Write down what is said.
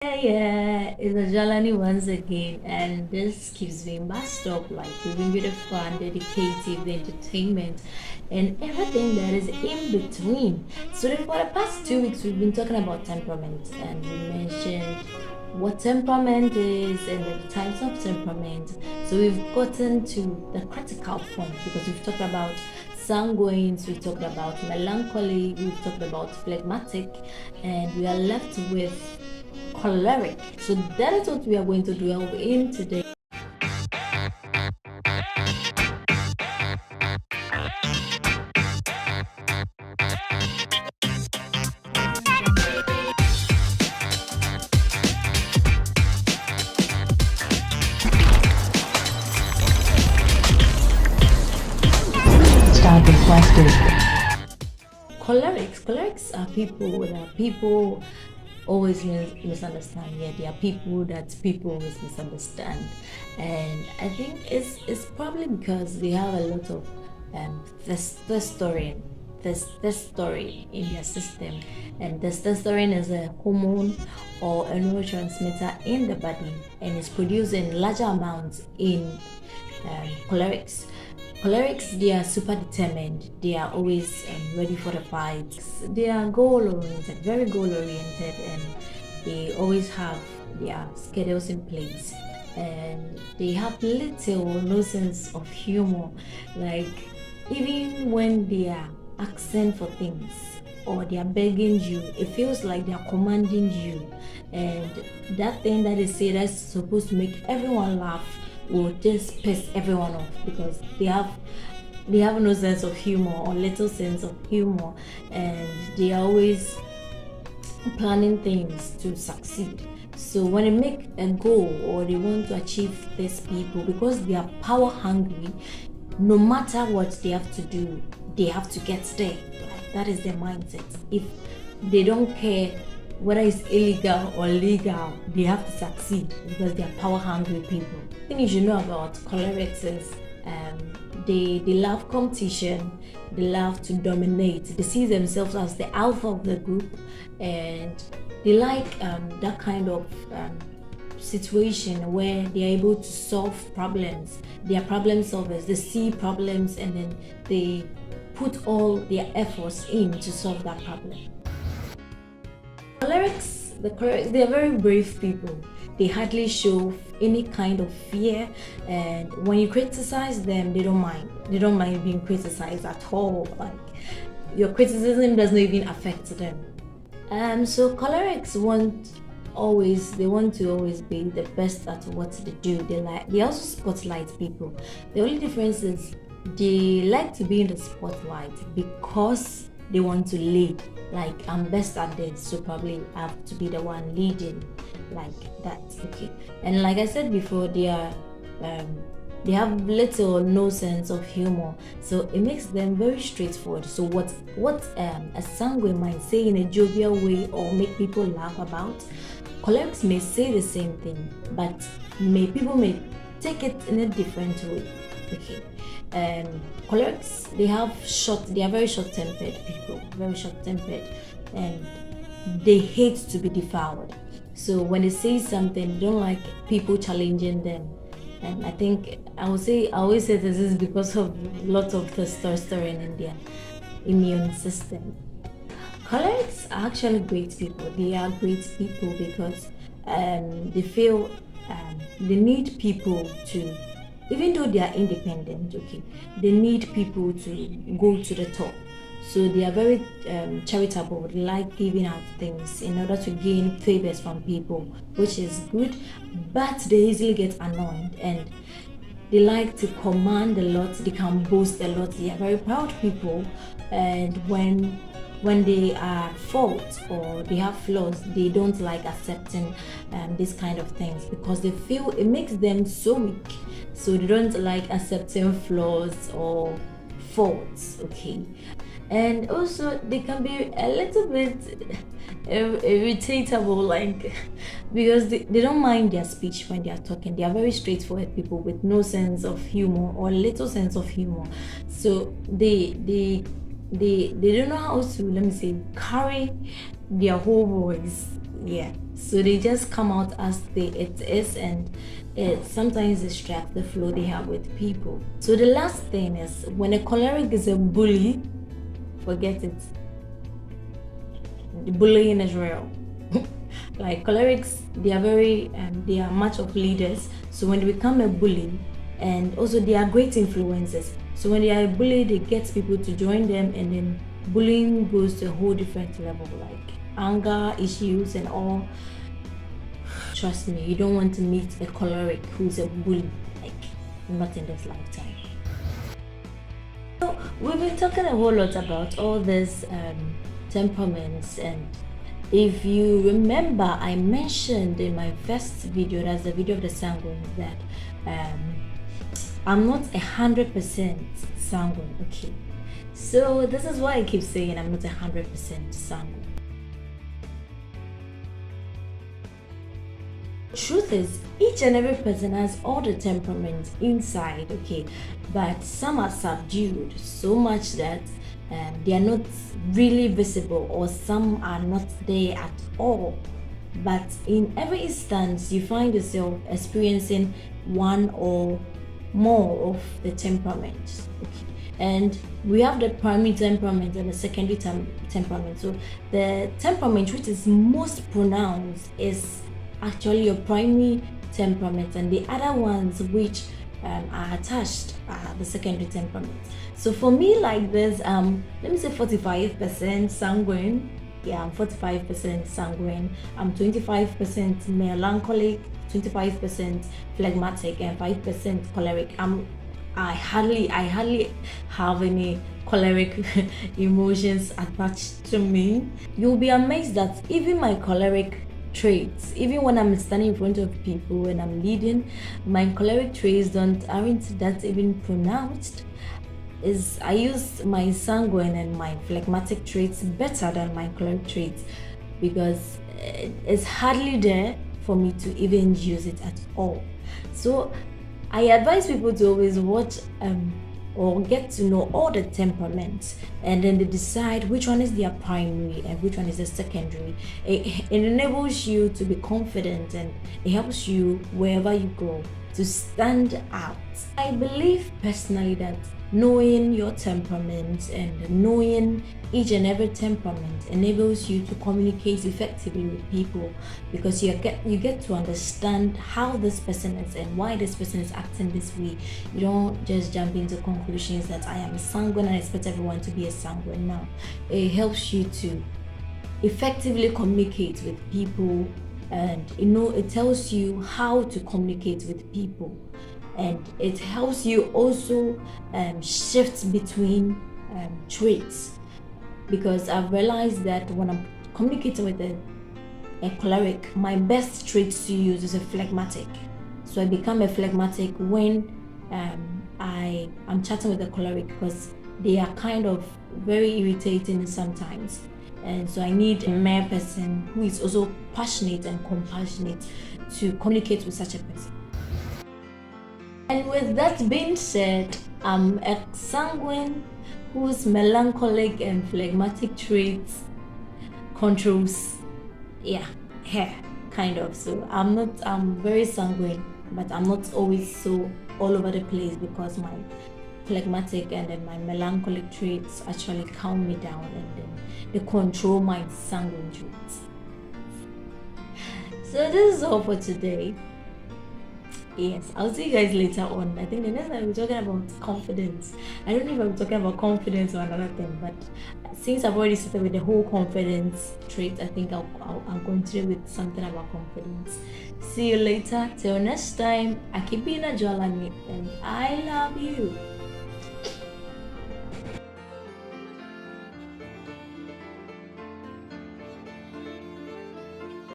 Yeah, it's a Jalani once again, and this keeps being messed up. Like we bring you the fun, the educative, the entertainment, and everything that is in between. So for the past 2 weeks, we've been talking about temperament, and we mentioned what temperament is and the types of temperament. So we've gotten to the critical point because we've talked about sanguines, we talked about melancholy, we've talked about phlegmatic, and we are left with choleric. So that is what we are going to delve in today. Start requested. Cholerics are people that people always misunderstand. Yeah, they are people that people always misunderstand, and I think it's probably because they have a lot of testosterone. Testosterone in their system, and testosterone is a hormone or a neurotransmitter in the body, and it's produced in larger amounts in cholerics. Cholerics, they are super determined. They are always ready for the fight. They are goal oriented, very goal oriented, and they always have their schedules in place. And they have little or no sense of humor. Like, even when they are asking for things or they are begging you, it feels like they are commanding you. And that thing that they say that's supposed to make everyone laugh will just piss everyone off because they have no sense of humor or little sense of humor, and they are always planning things to succeed. So when they make a goal or they want to achieve this, people, because they are power hungry, no matter what they have to do, they have to get there. Like, that is their mindset. If they don't care whether it's illegal or legal, they have to succeed because they are power hungry people. The thing you should know about cholerics is they love competition, they love to dominate, they see themselves as the alpha of the group, and they like that kind of situation where they are able to solve problems. They are problem solvers. They see problems and then they put all their efforts in to solve that problem. The cholerics, they are very brave people. They hardly show any kind of fear, and when you criticize them, they don't mind. They don't mind being criticized at all. Like, your criticism does not even affect them. So cholerics want to always be the best at what they do. They also spotlight people. The only difference is they like to be in the spotlight because they want to lead. Like, I'm best at this, so probably I have to be the one leading, like that. Okay. And like I said before, they have little or no sense of humor, so it makes them very straightforward. So what a sanguine might say in a jovial way or make people laugh about, cholerics may say the same thing, but people may take it in a different way. Okay. Cholerics, they are very short-tempered people, very short-tempered, and they hate to be devoured. So when they say something, they don't like people challenging them. And I think I always say this is because of lots of testosterone in their immune system. Cholerics are actually great people. They are great people because they feel they need people to, even though they are independent, okay, they need people to go to the top. So they are very charitable. They like giving out things in order to gain favors from people, which is good. But they easily get annoyed, and they like to command a lot. They can boast a lot. They are very proud people, and when they are fault or they have flaws, they don't like accepting these kind of things because they feel it makes them so weak. So they don't like accepting flaws or faults. Okay. And also they can be a little bit irritatable, like, because they don't mind their speech when they are talking. They are very straightforward people with no sense of humor or little sense of humor. So they don't know how to, let me say, carry their whole voice. Yeah, so they just come out as it is, and it sometimes distracts the flow they have with people. So the last thing is, when a choleric is a bully, forget it. The bullying is real. Like cholerics, they are much of leaders. So when they become a bully, and also they are great influencers. So when they are a bully, they get people to join them, and then bullying goes to a whole different level, like anger issues and all. Trust me, you don't want to meet a choleric who's a bully, like not in this lifetime. So we've been talking a whole lot about all these temperaments, and if you remember, I mentioned in my first video, that's the video of the sanguine, that I'm not 100% sanguine. Okay, so this is why I keep saying I'm not 100% sanguine. Truth is, each and every person has all the temperaments inside, okay, but some are subdued so much that they are not really visible, or some are not there at all. But in every instance, you find yourself experiencing one or more of the temperaments. Okay. And we have the primary temperament and the secondary temperament. So the temperament which is most pronounced is actually your primary temperament, and the other ones which are attached are the secondary temperament. So for me, like this, let me say 45% sanguine. Yeah, I'm 45% sanguine. I'm 25% melancholic, 25% phlegmatic, and 5% choleric. I hardly have any choleric emotions attached to me. You'll be amazed that even my choleric traits, even when I'm standing in front of people and I'm leading, my choleric traits aren't that even pronounced. I use my sanguine and my phlegmatic traits better than my choleric traits, because it's hardly there for me to even use it at all. So I advise people to always watch or get to know all the temperaments, and then they decide which one is their primary and which one is the secondary. It enables you to be confident, and it helps you wherever you go to stand out. I believe personally that knowing your temperament and knowing each and every temperament enables you to communicate effectively with people, because you get to understand how this person is and why this person is acting this way. You don't just jump into conclusions that I am a sanguine and I expect everyone to be a sanguine. Now it helps you to effectively communicate with people, and it tells you how to communicate with people, and it helps you also shift between traits, because I've realized that when I'm communicating with a choleric, my best trait to use is a phlegmatic. So I become a phlegmatic when I'm chatting with a choleric, because they are kind of very irritating sometimes, and so I need a mere person who is also passionate and compassionate to communicate with such a person. And with that being said, I'm a sanguine whose melancholic and phlegmatic traits controls, hair, kind of. So I'm very sanguine, but I'm not always so all over the place, because my phlegmatic and then my melancholic traits actually calm me down, and then they control my sanguine traits. So this is all for today. Yes, I'll see you guys later on. I think the next time we're talking about confidence. I don't know if I'm talking about confidence or another thing, but since I've already started with the whole confidence trait, I think I'll continue with something about confidence. See you later. Till next time, I keep being a Jolani, and I love you.